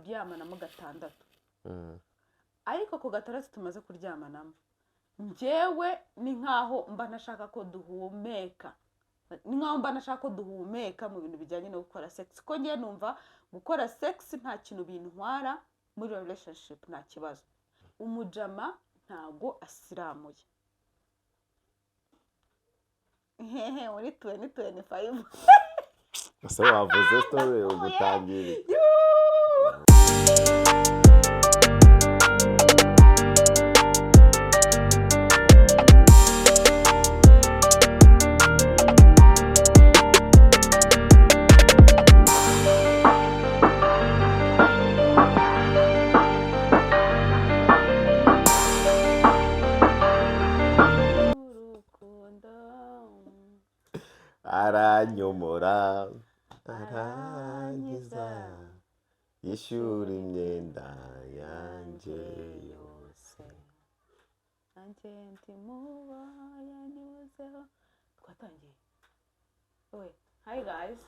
kuryamanamo gatandatu ariko ku gatandatu tumaze kuryamanamo njyewe ni nkaho mba nashaka ko duhumeka mu bintu bijyanye no gukora sex ko ngiye numva gukora sex nta kintu bintwara muri relationship nta kibazo umujama ntago asiramuye muri 2025 ese wavuze story ugutangira aranyomora arankiza yishura imyenda yanjye yose nanjye ndimuba yanyuzeho twatangiye hi guys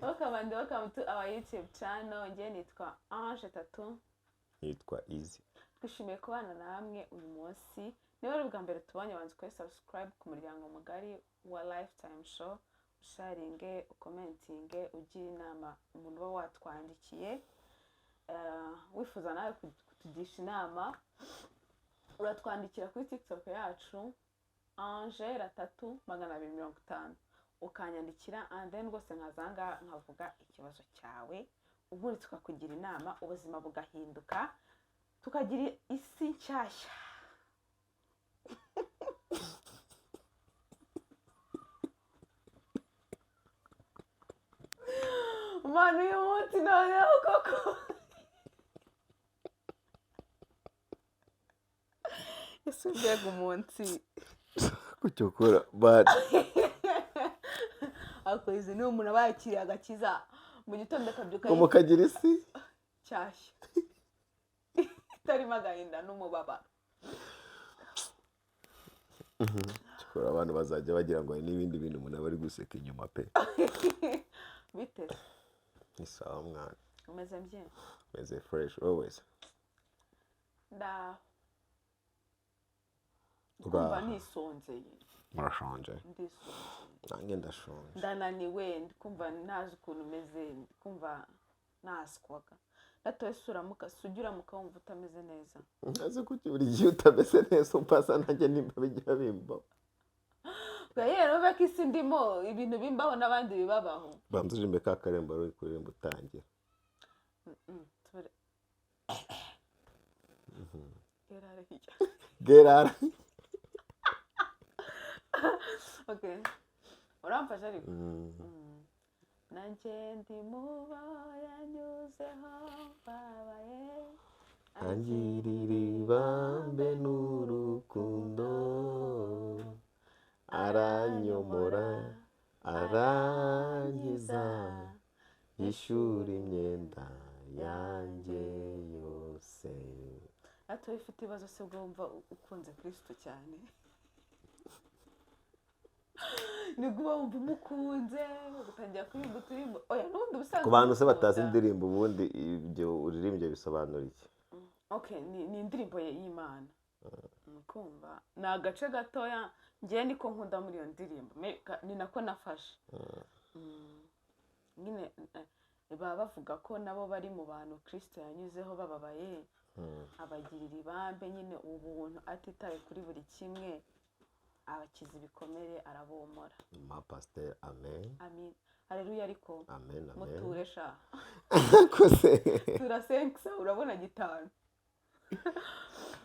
welcome to our YouTube channel njye nitwa Ange Tatu yitwa Easy twishimiye kubana namwe uyu munsi niba ari ubwa mbere tubanye banza kuri subscribe ku muryango mugari wa Lifetime Show usharinge ukomentinge ugira inama umuntu uba watwandikiye wifuza nawe kutugisha inama uratwandikira kuri TikTok yacu Ange Tatu 250 ukanyandikira and then rwose nkazanga nkavuga ikibazo cyawe ubundi tukakugira inama ubuzima bugahinduka tukagira isi nshyashya manu y'umunsi noneho koko ese mbega umunsi kucyokora but akoze ni umuntu abakiriye agakiza mu gitondo akabyuka umukagira isi cyashya itarimo agahinda n'umubabaro cyokora abantu bazajya bagira ngo hari n'ibindi bintu umuntu aba ari guseka inyuma pe bite ni sawa mwana umeze bien umeze fresh always kumva nisonzeye murashonje ndisonzeye nanjye ndashonje ndananiwe ndikumva ntazi ukuntu umeze ndikumva naswaga natoye suramuka sujuramuka wumva utameze neza ntazi kuki buri gihe utameze neza umpasa nanjye nimba bijya bimbaho rero beka isi ndimo ibintu bimbaho n'abandi bibabaho banza ujimbe ka karembo ruri kuririmba utangira gerara okay uramfasha ariko nanjye ndimuba yanyuzeho babaye angirira ibambe n'urukundo aranyomora arankiza yishura imyenda yanjye yose ati ufite ibibazo se bwo wumva ukunze Kristo cyane niguba wumva umukunze gutangira kuririmba turirimbo oya n'ubundi busanzwe ku bantu se batazi indirimbo ubundi ibyo uririmbye bisobanura iki okay ni indirimbo y'Imana kumva ni agace gatoya ngiye niko nkunda muri iyo ndirimbo ni nako nafashe nyine baba bavuga ko nabo bari mu bantu Kristo yanyuzeho bababaye abagirira ibambe nyine ubuntu atitaye kuri buri kimwe abakiza ibikomere arabomora ma pasteur amen amen haleluya ariko amen muturesha kose turasenga urabona gitanu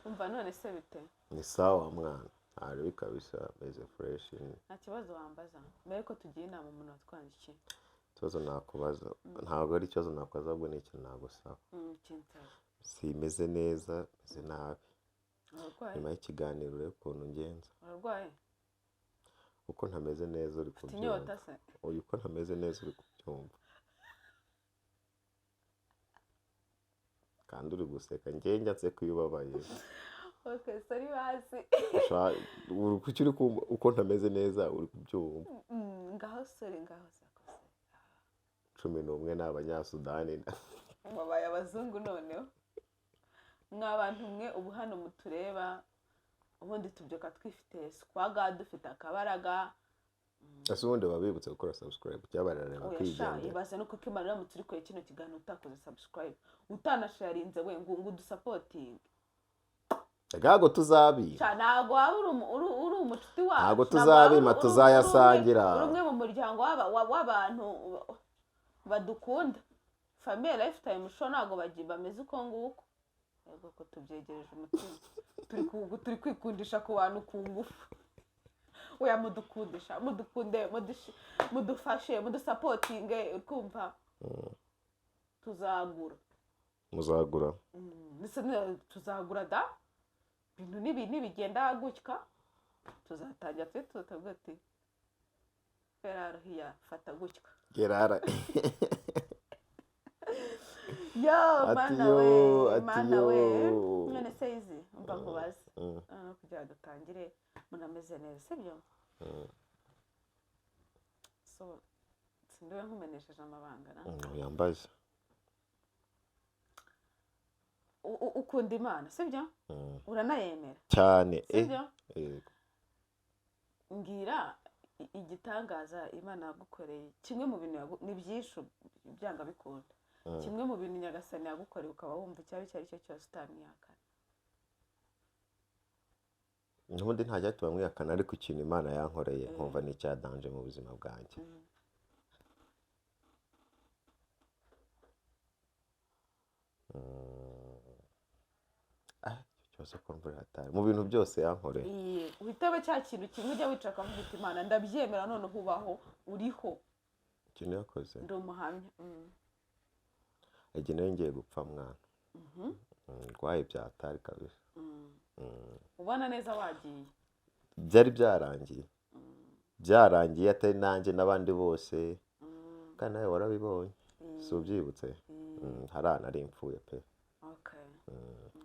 umva none se bite ni sawa mwana ari kabisa meze fresh nta kibazo wambaza mbere ko tugiye inama umuntu watwandikiye ikibazo nakubaza ntabwo ari ikibazo nakubaza ahubwo ni ikintu nagusaba simeze neza meze nabi nyuma y'ikiganiro urebe ukuntu ngenza urarwaye uko ntameze neza uri kubyumva inyota se uko ntameze neza uri kubyumva kandi uri guseka njye nseka iyo ubabaye okay sorry basi kuki uri uko ntameze neza uri kubyumva ngaho sorry ngaho sakose 11 ni abanyasudani mwabaye abazungu noneho mw'abantu mwe ubu hano mutureba ubundi tubyuka twifite swaga dufite akabaraga ese ubundi babibutse gukora subscribe cyabarareba kwigendera ibaze nuko Imana iramutse uri kure kino kiganiro utakoze subscribe utanasharinze we ngo udusapotinge ntabwo tuzabima ntabwo waba uri umucuti wacu ntabwo tuzabima tuzayasangira uri umwe mu muryango w'abantu badukunda famille lifetime show ntabwo bameze uko nguko yego ko tubyegereje umutima turi kwikundisha ku bantu ku ngufu oya mudukundisha mudukunde mudufashe mudusapotinge kumva muzagura tuzagura da ibintu nibigenda gutya tuzatangira tutavuga ati Ferrari hiya fata gutya Gerara yo mana we none seizi umva nkubaze no kugira dutangire munameze neza sibyo so sindiwe nkumenesheje amabanga na yambaje ukunda Imana sibyo uranayemera cyane sibyo ngira igitangaza Imana yagukoreye kimwe mu bintu ni byinshi byanga bikunda kimwe mu bintu Nyagasani yagukoreye ukaba wumva cyari cyo cyose utamwihakana n'ubundi ntajya tubamwihakana ariko ikintu Imana yankoreye nkumva ni icyadanje mu buzima bwanjye cyose ko mvura hatari mu bintu byose yankoreye uhitabe cya kintu kimwe ujya wicara ukavuga uti Imana ndabyemera none ubaho uriho ikintu yakoze ndi umuhamya igihe nayo ngiye gupfa mwana ndwaye byatari kabisa ubona neza wagiye byari byarangiye atari nanjye n'abandi bose kandi nawe warabibonye si ubyibutse harana ari impfuye pe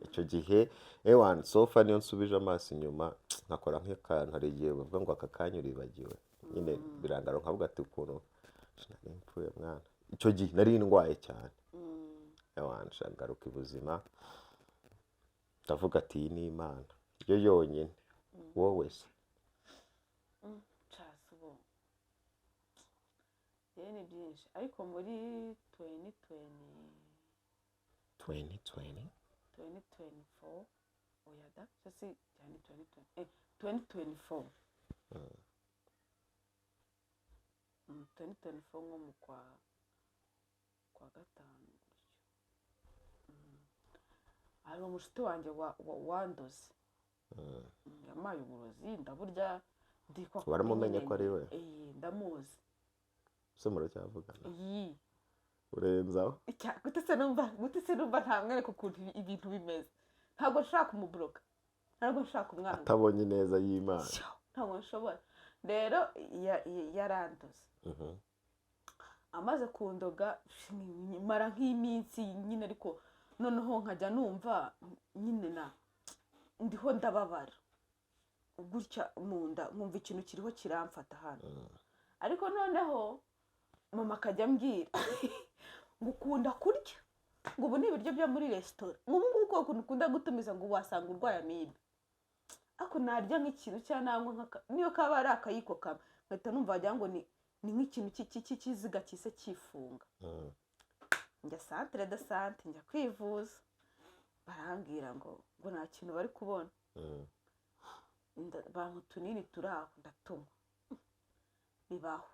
icyo gihe ewan sofa niyo nsubije amaso inyuma nkakora nk'akantu hari igihe bavuga ngo aka kanya uribagiwe nyine birangara nkavuga ati ukuntu nari mpfuye mwana icyo gihe nari ndwaye cyane ewan shagaruka ibuzima ndavuga ati iyi ni Imana yo yonyine wowe se ni byinshi ariko muri 2024 oya da cyose cyane 2024 2024 nko mu kwa gatanu hari umushuti wanjye wandoze yamaye uburozi ndaburya waramumenye ko ari we ndamuzi se muracyavugana urenzaho gute se numva ntamwereka ukuntu ibintu bimeze ntabwo nshaka kumubloka ntabwo nshaka umwana atabonye neza y'Imana ntabwo nshobora rero yarandoze amaze kundoga mara nk'iminsi nyine ariko noneho nkajya numva nyine ndiho ndababara gutya mu nda nkumva ikintu kiriho kiramfata hano ariko noneho mama akajya ambwira ngo ukunda kurya ngo ubu ni ibiryo byo muri resitora ngo ubu ngubu ukuntu ukunda gutumiza ngo wasanga urwaye amibe ariko narya nk'ikintu cyangwa niyo kaba ari akayiko kamwe nkahita numva wagira ngo ni nk'ikintu cy'ikiziga kise cyifunga njya centre de sante njya kwivuza barambwira ngo nta kintu bari kubona bampa utunini turi aho ndatunywa bibaho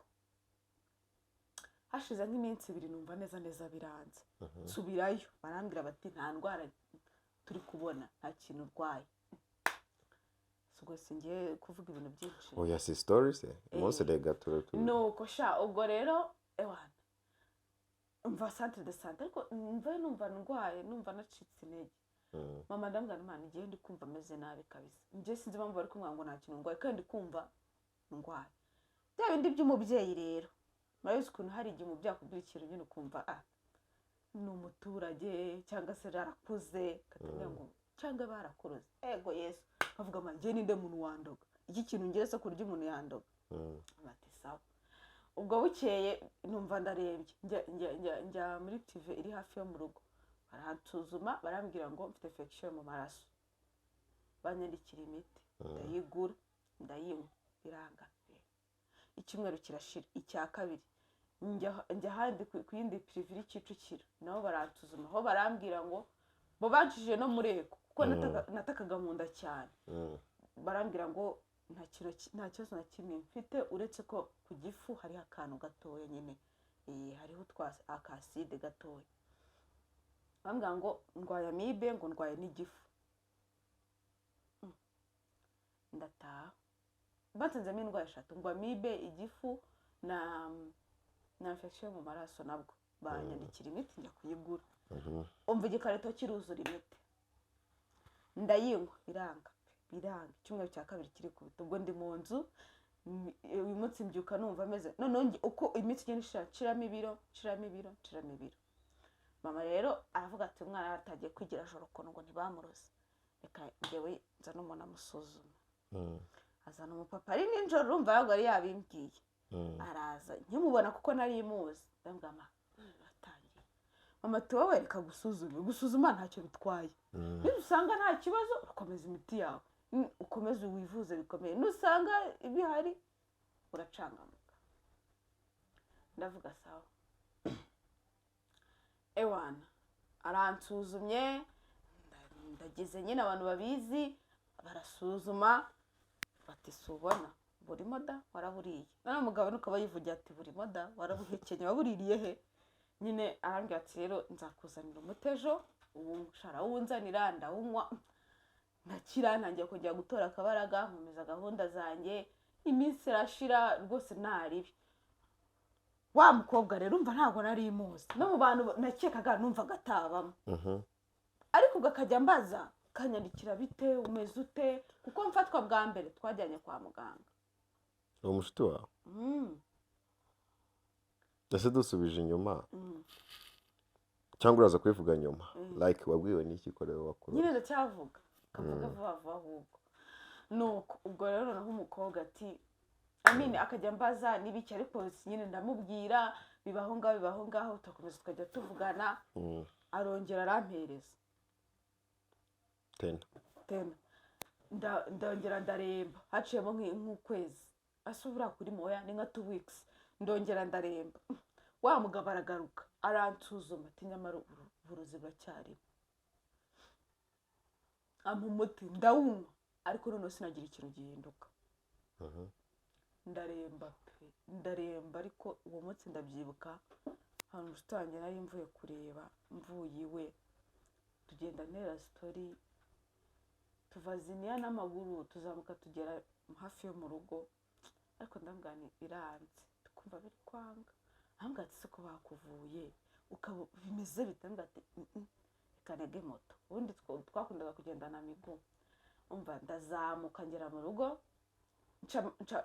hashize nk'iminsi 2 numva neza biranze nsubirayo barambwira bati nta ndwara turi kubona nta kintu urwaye ubwo singiye kuvuga ibintu byinshi oya si stories umunsi rega nuko sha ubwo rero ewana umva centre de santé ariko numva ndwaye numva nacitse intege mama ndambwira Imana igihe ndi kumva ameze nabi kabisa njye sinzi impamvu bari kumwe ngo nta kintu ndwaye kandi kumva ndwaye bya bindi by'umubyeyi rero murabizi ukuntu hari igihe umubyeyi akubwira ikintu nyine ukumva ni umuturage cyangwa se arakuze katubwira ngo cyangwa barakuroze ego Yesu bavuga ngo njye ninde muntu wandoga iki kintu ngire se kurya umuntu yandoga bati sawa ubwo bukeye numva ndarembye njya muri TV iri hafi yo mu rugo baransuzuma barambwira ngo mfite infection mu maraso banyandikira imiti ndayigura ndayinywa biranga icyumweru kirashira icya kabiri njya handi ku yindi privé Kicukiro nabo baransuzuma aho barambwira ngo bo banjije no mureko kuko natakaga mu nda cyane barambwira ngo nta kibazo na kimwe mfite uretse ko ku gifu hari akantu gatoya nyine hariho akaside gatoya bambwira ngo ndwaye amibe ngo ndwaye n'igifu ndataha batsanzemo indwara eshatu ngo amibe igifu na infection mu maraso nabwo banyandikira imiti njya kuyigura umva igikarito kiruzura imiti ndayinywa biranga icyumweru cya kabiri kiri ku bito ubwo ndi mu nzu uyu munsi mbyuka numva ameze none uko imiti igenda nshiramo ibiro mama rero aravuga ati umwana yatagiye kwigira joro kono ngo ntibamuroze reka njyewe nza n'umuntu amusuzuma azana umupapa ari ninjoro urumva ahubwo yari yabimbwiye araza nkimubona kuko nari muzi ndambwama batangiye mama ati wowe reka gusuzuma ntacyo bitwaye niba usanga nta kibazo ukomeza imiti yawe ukomeze wivuze bikomeye nusanga bihari uracangamuka ndavuga sawa ewana aransuzumye ndagize nyine abantu babizi barasuzuma bati subona burimo da waraburiye none umugabo nukaba yivugira ati burimo da warabuhekenye wabuririye he nyine arambwira ati rero nzakuzanira umutejo ubu nshara wunzanira ndawunywa nakira ntangiye kujya gutora akabaraga nkomeza gahunda zanjye iminsi irashira rwose ntaribi wa mukobwa rero umva ntabwo nari muzi no mu bantu nakekaga numva gatabamo ariko gakajya mbaza kanyandikira bite umeze ute kuko mfatwa bwa mbere twajyanye kwa muganga uwo mushuti wawe ese dusubije inyuma cyangwa uraza kubivuga nyuma like wabwiwe n'iki korewe wakuru nyine ndacyavuga kavuga vuba vuba ahubwo nuko ubwo rero naho umukobwa ati amine akajya mbaza n'ibiki ariko nyine ndamubwira bibaho ngaho tukomeza tukajya tuvugana arongera arampereza tena ndongera ndaremba haciyemo nk'ukwezi asubira kuri moya ni nka 2 weeks ndongera ndaremba wa mugabo aragaruka aransuzuma ati nyamara uburozi buracyari umuti ndawunywa ariko none sinagira ikintu gihinduka ndaremba ariko uwo munsi ndabyibuka hano utangiye nari mvuye kureba mvuye iwe tugenda ntera story tuva Ziniya n'amaguru tuzamuka tugera hafi yo mu rugo ariko ndangani biranze tukumva biri kwanga ahanga ati siko bakuvuye ukaba bimeze bitanga ati kanege moto ubundi twakundaga kugendana migo umva ndazamuka ngera mu rugo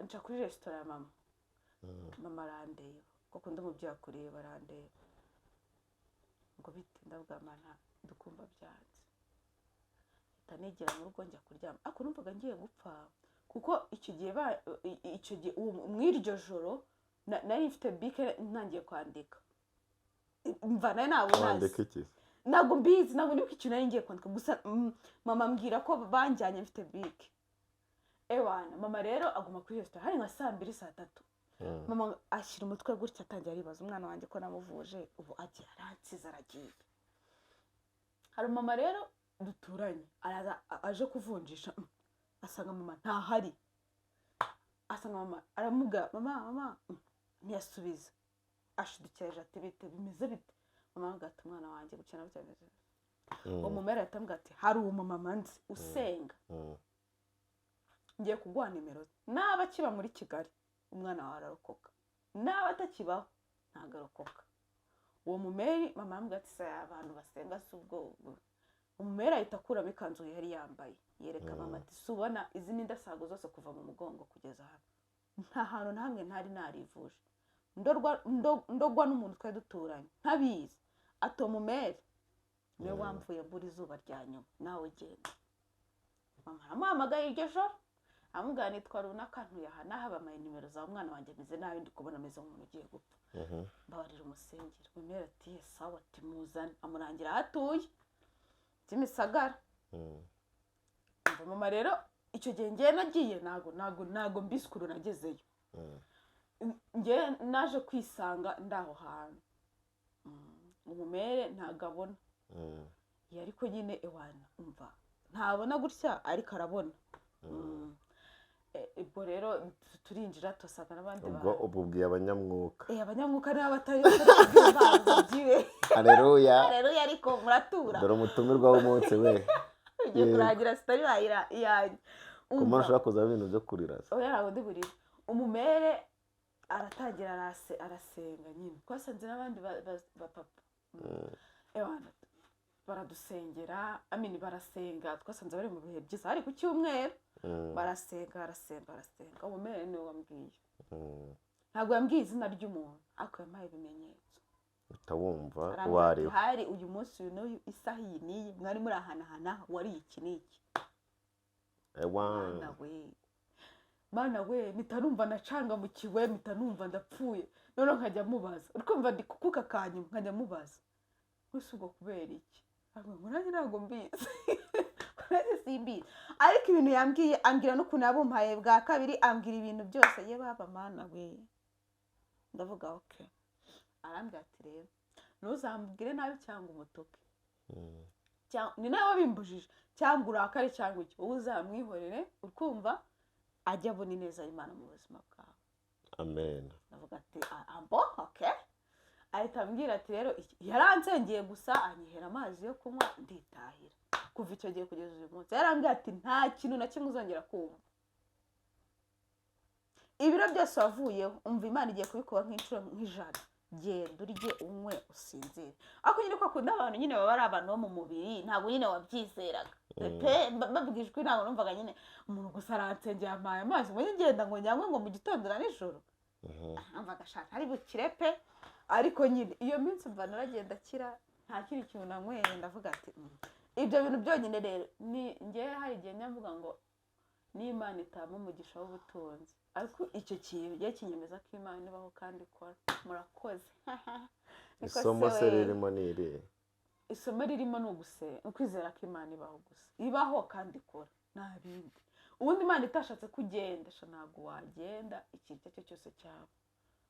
nca kuri restaurant ya mama arandeba kuko ndumubyeyi kureba arandeba ngo bite ndabwamana dukumva byanze tanegera mu rugo njya kuryama ako numvaga ngiye gupfa kuko icyo gihe mwiryo joro nari mfite bike ntangiye kwandika mva nayo nabunazi ntabwo mbizi ntabwo nibuka ikintu nari ngiye kwandika gusa mama ambwira ko banjyanye mfite bike ewana mama rero aguma kuri restaurant hari nka 2:00 mama ashyira umutwe gutya atangiye aribaza umwana wanjye ko namuvuje ubu agiye aransize aragiye hari mama rero duturanye araza aje kuvunjisha asanga mama ntahari asanga mama aramuga mama ntiyasubiza ashidukirije ati bite bimeze bite mama agata umwana wanjye gukina byameze umumera yatambwa ati hari uwo mama nzi usenga ngiye kuguha nimero naba kiba muri Kigali umwana wawe ararokoka naba atakibaho ntagarokoka uwo mumeri mama ambwa ati saya abantu basenga subwo umumera ahita akuramo ikanzu yari yambaye yereka mama ati subona izi ni ndasago zose kuva mu mugongo kugeza hano nta hantu na hamwe ntari narivuje ndogwa n'umuntu twari duturanye ntabizi ato mumeri niwe wamvuye mbura izuba rya nyuma nawe genda mama aramuhamagaye iryo joro amubwira nitwa runaka ntuye aha n'aha bamaye nimero zawe umwana wanjye ameze nabi ndi kubona ameze nk'umuntu ugiye gupfa mbabarira umusengero wemera ati sawa ati muzane amurangira aho atuye Kimisagara mama rero icyo gihe ngiye nagiye ntago mbisikuru nagezeyo ngiye naje kwisanga ndaho hantu umumere ntago abona ariko nyine ewana umva ntabona gutya ariko arabona ubwo rero turinjira tusaga n'abandi ubwo ububwiye abanyamwuka abanyamwuka niba batari byiwe haleluya ariko muratura dore umutumirwa w'umunsi we ugiye kurangira sitori yanyu kumara ushaka kuzaba ibintu byo kurira oya ntabwo ndi burire umumere aratangira arasenga nyine twasanze n'abandi bapapa baradusengera barasenga twasanze bari mu bihe byiza ari ku cyumweru barasenga umumere niwe wambwiye ntabwo yambwiye izina ry'umuntu ariko yampaye ibimenyetso utawumva wariho hari uyu munsi uyu n'uyu isaha iyi n'iyi mwari muri ahanahana wari iki n'iki mana we mpita numva nacangamukiwe mpita numva ndapfuye noneho nkajya mubaza urikumva ndi kukuka kanyuma nkajya mubaza gusa ubwo kubera iki nanjye ntabwo mbizi nanjye simbizi ariko ibintu yambwiye ambwira n'ukuntu yabumpaye bwa kabiri ambwira ibintu byose ye baba mana we ndavuga oke arambwira ati rero ntuzambwire nabi cyangwa umutuke ni nawe wabimbujije cyangwa urakare cyangwa iki wowe uzamwihorere ukumva ajya abona ineza y'Imana mu buzima bwawe amen ndavuga ati ambo oke ahita ambwira ati rero yaransengeye gusa anyihera amazi yo kunywa nditahira kuva icyo gihe kugeza uyu munsi yarambwira ati nta kintu na kimwe uzongera kumva ibiro byose wavuyeho umva Imana igiye kubikuba nk'inshuro nk'ijana genda urye unywe usinzire ariko nyine ko akunda abantu nyine baba ari abantu bo mu mubiri ntabwo nyine wabyizeraga pe babwijwe ntabwo numvaga nyine umuntu gusa aransengeye amaye amazi ngo ngenda ngo nyanywe ngo mu gitondo na nijoro numvaga ashaka ari bukire pe ariko nyine iyo minsi mva naragenda akira nta kindi kintu nanyweye ndavuga ati ibyo bintu byonyine rero ni ngewe hari igihe nyavuga ngo n'Imana itama umugisha w'ubutunzi ariko icyo kintu gihe kinyemeza ko Imana ibaho kandi ikora murakoze isomo se ririmo ni irihe isomo ririmo ni ukwizera ko Imana ibaho gusa ibaho kandi ikora nta bindi ubundi Imana itashatse kugenda ntabwo wagenda ikintu icyo cyose cyaba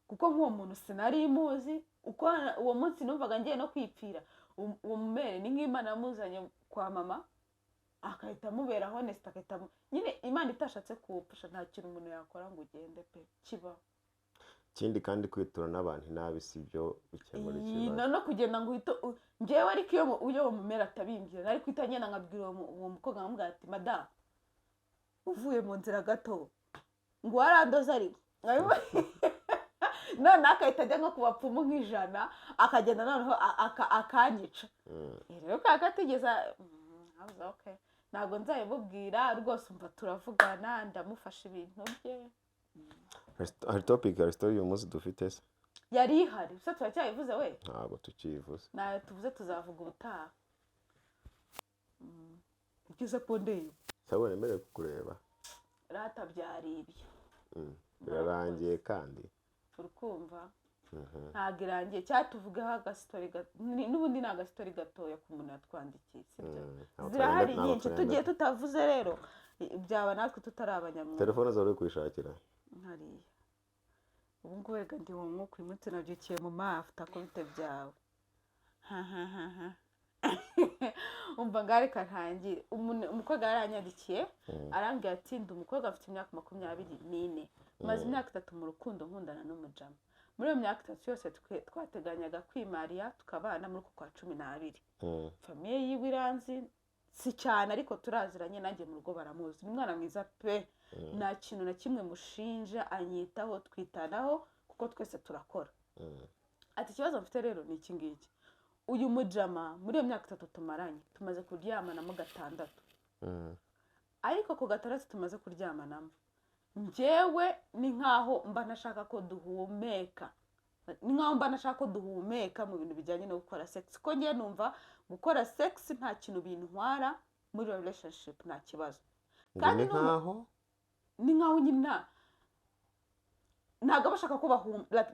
kuko nk'uwo muntu sinari muzi uko uwo munsi numvaga ngiye no kwipfira uwo mumere ni nk'Imana yamuzanye kwa mama akahita amubera honest akahita nyine Imana itashatse kuwupfusha nta kintu umuntu yakora ngo ugende pe kibaho ikindi kandi kwitura n'abantu nabi si byo bikemura ikibazo no kugenda ngo uhite njyewe ariko iyo uwo mumera atabimbwira nari kwita ngenda nkabwira uwo mukobwa nkamubwira ati madamu uvuye mu nzira gato ngo warandoza ariko none akahita ajya nko ku bapfumu nk'ijana akagenda noneho akanyica rero kakatigeza ntabwo nzayibubwira rwose umva turavugana ndamufasha ibintu bye hari topic hari story uyu munsi dufite se yari ihari gusa turacyayivuze we ntabwo tukiyivuze nawe tuvuze tuzavuga ubutaha byiza ko ndeba sabone mbere kukureba rata byari ibyo birarangiye kandi urukumva ntabwo irangiye cyatuvugaho agasitori n'ubundi ni agasitori gatoya ku muntu yatwandikiye sibyo zirahari nyinshi tugiye tutavuze rero byaba natwe tutari abanyamwuga telefone zawe uri kuyishakira hariya ubu ngubu reka ndi mu mwuka uyu munsi nabyukiye mu mafuta ko bite byawe umva ngareka ntangire umukobwa yaranyandikiye arambwira ati ndi umukobwa afite imyaka 24 maze imyaka 3 mu rukundo nkundana n'umujama muri iyo myaka 3 yose twateganyaga kwimariya tukabana muri uko kwa 12 famiye yiwe iranzi si cyane ariko turaziranye nanjye mu rugo baramuzi ni umwana mwiza pe nta kintu na kimwe mushinja anyitaho twitanaho kuko twese turakora ati ikibazo mfite rero ni iki ngiki uyu mujama muri iyo myaka 3 tumaranye tumaze kuryamanamo 6 ariko ku 6 tumaze kuryamanamo njyewe ni nkaho mba nashaka ko duhumeka mu bintu bijyanye no gukora sex ko ngiye numva gukora sex nta kintu bintwara muri relationship nta kibazo kandi nkaho ni nkaho nyine ntabwo bashaka ko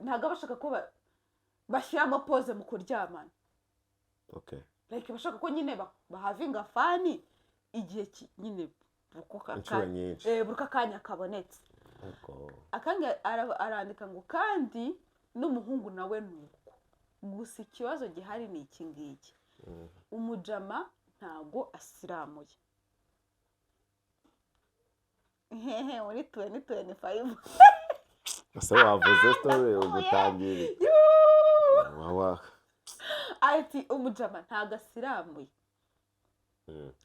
ntabwo bashaka ko bashyiramo pose mu kuryamana. Okay. Like bashaka ko nyine bahavinga fani igihe nyine inshuro nyinshi buruka kanya kabonetse. Akanga arandika ngo kandi n'umuhungu nawe nuko. Gusa ikibazo gihari ni iki ngiki. Umujama ntago asiramuye. Hehe muri 2025. Ese wavuze story ugutangira. Wawa. Ati umujama ntago asiramuye.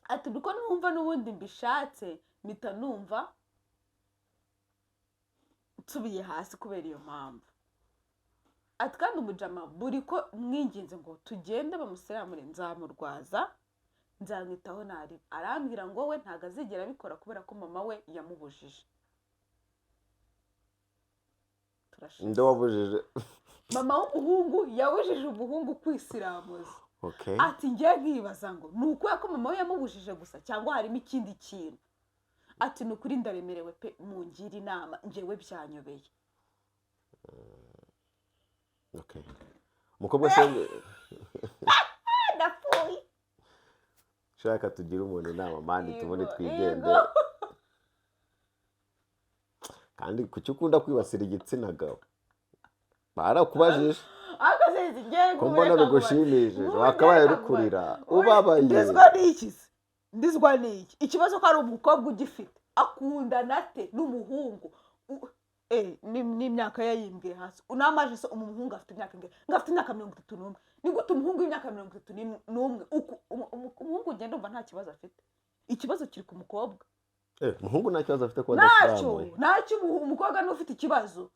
Ati duko numva n'ubundi mbishatse mpita numva nsubiye hasi kubera iyo mpamvu. Ati kandi umujama buri ko mwinginze ngo tugende bamusiramure nzamurwaza nzamwitaho nari. Arambwira ngo we ntago azigera bikora kubera ko mama we yamubujije. Ndo wabujije? Mama w'umuhungu yabujije umuhungu kwisiramuza. Okay. Ati ngiye nkibaza ngo nuko ko mama we yamubujije gusa cyangwa harimo ikindi kintu. Ati nukuri ndaremerewe pe mungira inama njyewe byanyobeye. Okay. Umukobwa se ndapfuye. Shaka tugira umuntu inama mandi tubone twigende. Kandi kuki ukunda kwibasira igitsina gabo? Barakubajije. Akazenzi ngiye kumbona bigushimije wakabaye rukurira ubabaye. Ndizwa niki ikibazo ko ari umukobwa ugifite akunda nate n'umuhungu n'imyaka yayimbwe hasi. Unamaje se umuhungu afite imyaka nge ngafite imyaka 31. Ni gute umuhungu w'imyaka 31 umuhungu ugenda umva nta kibazo afite. Ikibazo kiri ku mukobwa. Umuhungu nta kibazo afite ko adasiramuye. Nacyo umukobwa n'ufite ikibazo.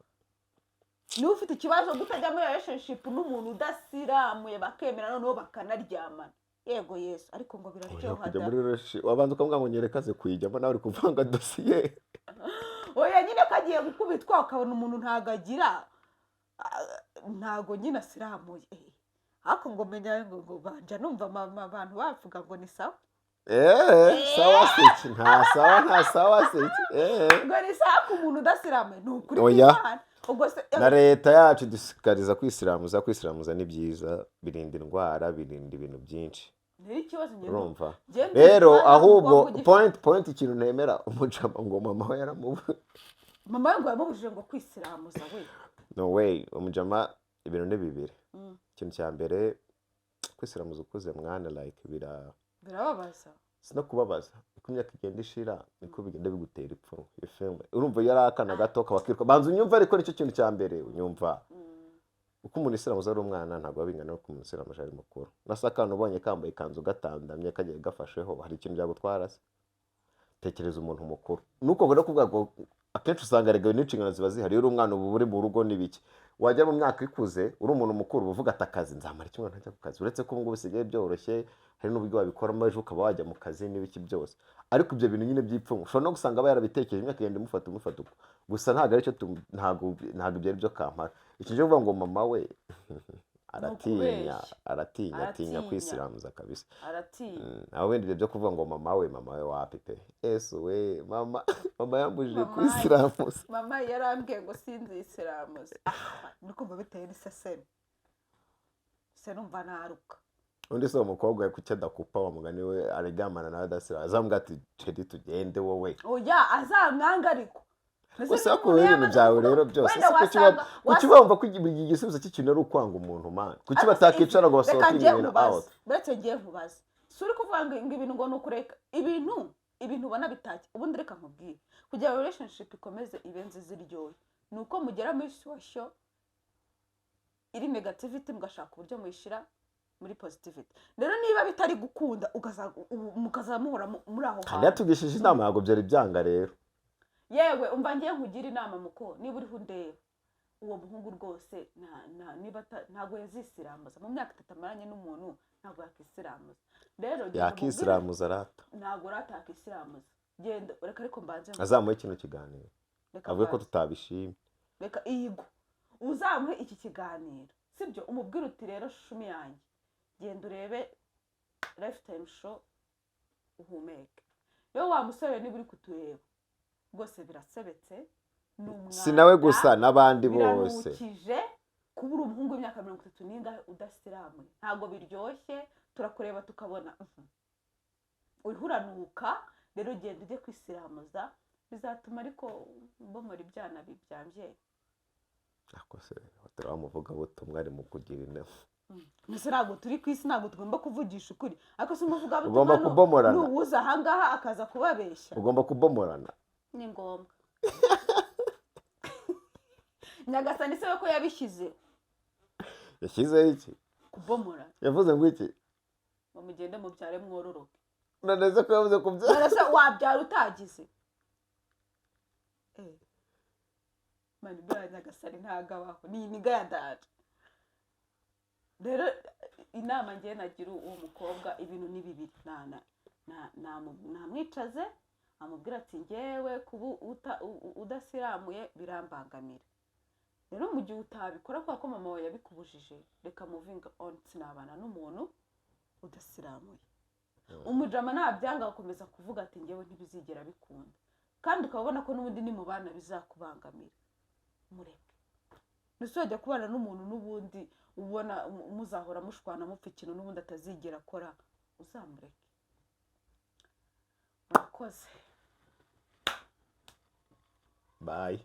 Ni ufite ikibazo gutajya muri relationship n'umuntu udasiramuye bakemera noneho bakanaryamana. Yego Yesu ariko ngo biraryoha da. Muri relationship wabanza ukamubwira ngo nyerekaze kuyijyamo nawe uri kuvanga dosiye. Oya nyine kagiye gukubitwa ukabona umuntu ntagagira ntago nyine asiramuye. Hako ngo menya ngo banja numva abantu bavuga ngo ni sawa. Sawa se nta sawa se. Ngo ni sawa ku muntu udasiramuye n'ukuri. Oya. Na leta yacu dusikariza kwisiramuza ni byiza birinda indwara birinda ibintu byinshi. Urumva rero ahubwo point ikintu nemera umujama ngo mama we yaramubujije. Mama we ngo yamubujije ngo kwisiramuza we. No way umujama ibintu ni bibiri. Ikintu cya mbere kwisiramuza ukuze mwana like birababaza. Sino kubabaza uko imyaka igenda ishira niko bigenda bigutera ipfunwe. Ifemwe urumva yari akana gato kabakirwa banza unyumva ariko nicyo kintu cya mbere unyumva. Uko umuntu isiramuza ari umwana ntabwo babingana no kumuntu isiramuza ari mukuru. Nasakana ubonye kambaye ikanzu gatandamye kagiye gafasheho hari ikintu byagutwara se. Tekereza umuntu mukuru. Nuko ngo kuvuga ngo akenshi usanga regawe n'inshingano ziba zihari uri umwana ubu buri mu rugo nibiki. Wajya mu myaka ikuze uri umuntu mukuru uvuga atakazi nzamara kimwe ntajya ku kazi uretse ko ngo bisigaye byoroshye hari n'uburyo wabikoramo ejo ukaba wajya mu kazi n'ibiki byose. Ariko ibyo bintu nyine byipfunwe ushobora no gusanga aba yarabitekereje imyaka igenda imufata uko gusa ntabwo aricyo ntabwo ibyo ari byo kampara. Iki cyo kuvuga ngo mama we aratinya kwisiramuza kabisa. Nawe wenda ibyo kuvuga ngo mama we wapi pe. Yesu we mama yambujije kwisiramuza. Mama yarambwiye ngo sinzi isiramuza. Ndikumva biteye n'iseseme. Se numva naruka. Undi se umukobwa kuki adakupa wa mugani we aryamana nawe adasira azambwa ati cedi tugende wowe. Oya azamwanga ariko. Gusa ko ibintu byawe rero byose kuki bumva ko igisubizo cy'ikintu ari ukwanga umuntu man. Kuki batakicara ngo basohoke ibintu out. Buretse ngiye nkubaza. Suri kuvuga ngo ibintu ngo nukureka ibintu ubona bitaki. Ubundi reka nkubwire. Kugira relationship ikomeze ibenze ziryoye. Nuko mugera muri social iri negativity mugashaka uburyo muyishira muri positivity. Rero niba bitari gukunda mukazamuhora muri aho. Kandi yatugishije inama yago byari byanga rero. Yewe umva ngiye nkugira inama muko niba uri hundeba uwo muhungu rwose niba ntago yazisiramuza mu myaka 3 amaranye n'umuntu ntago yakisiramuza. Rero yakisiramuza rata. Ntago rata yakisiramuza. Genda reka ariko mbanze azamuye kino kiganiro. Avuye ko tutabishimye. Reka iyigo uzamuhe iki kiganiro sibyo umubwira uti rero shumi yanjye genda urebe lifetime show uhumeke. Rero wa musore niba uri kutureba rwose birasebetse ni umwanda si nawe gusa n'abandi bose biranukije kuba uri umuhungu w'imyaka 30 udasiramuye ntabwo biryoshye turakureba tukabona uriho uranuka rero genda ujye kwisiramuza bizatuma ariko mbomora ibyana bibyambye ako se turamuvuga butumwa ari mu kugira inama mbese ntabwo turi ku isi ntabwo tugomba kuvugisha ukuri ariko si umuvuga ugomba kubomorana n'uwuza ahangaha akaza kubabeshya ugomba kubomorana ni ngombwa Nyagasani se we ko yabishyize yashyizeho iki kubomora yavuze ngo iki ngo mugende mubyare mwororoke naneze ko yavuze kubyara none se wabyara utagize mani buriya Nyagasani ntabwo abaho ni imiga ya data rero inama ngiye nagira uwo mukobwa ibintu ni bibiri namwicaze amubwira ati ngewe kuba udasiramuye birambangamira rero mu gihe utabikora kubera ko mama wawe yabikubujije reka moving on sinabana n'umuntu udasiramuye umujama nabyanga agakomeza kuvuga ati ngewe ntibizigera bikunda kandi ukabona ko n'ubundi ni mu bana bizakubangamira mureke ntusojya kubana n'umuntu n'ubundi ubona muzahora mushwana mupfa ikintu n'ubundi atazigera akora uzamureke murakoze bye